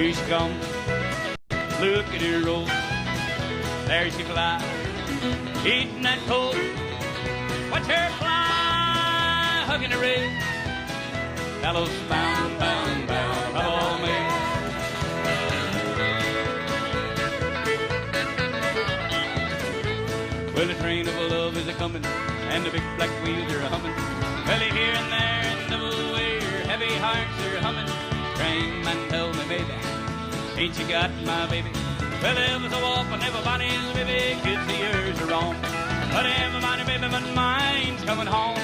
Here she comes, look at her roll. There she flies, eating that coal. Watch her fly, hugging the rig. Gallows bound, bound, bound, up on me. Well, the train of love is a-comin', and the big black wheels are a-hummin'. Well, here and there in double way, heavy hearts are humming. Train man, tell me, baby, ain't you got my baby? Well, there was a walk on everybody's baby, kids of yours are wrong. But everybody, baby, but mine's coming home.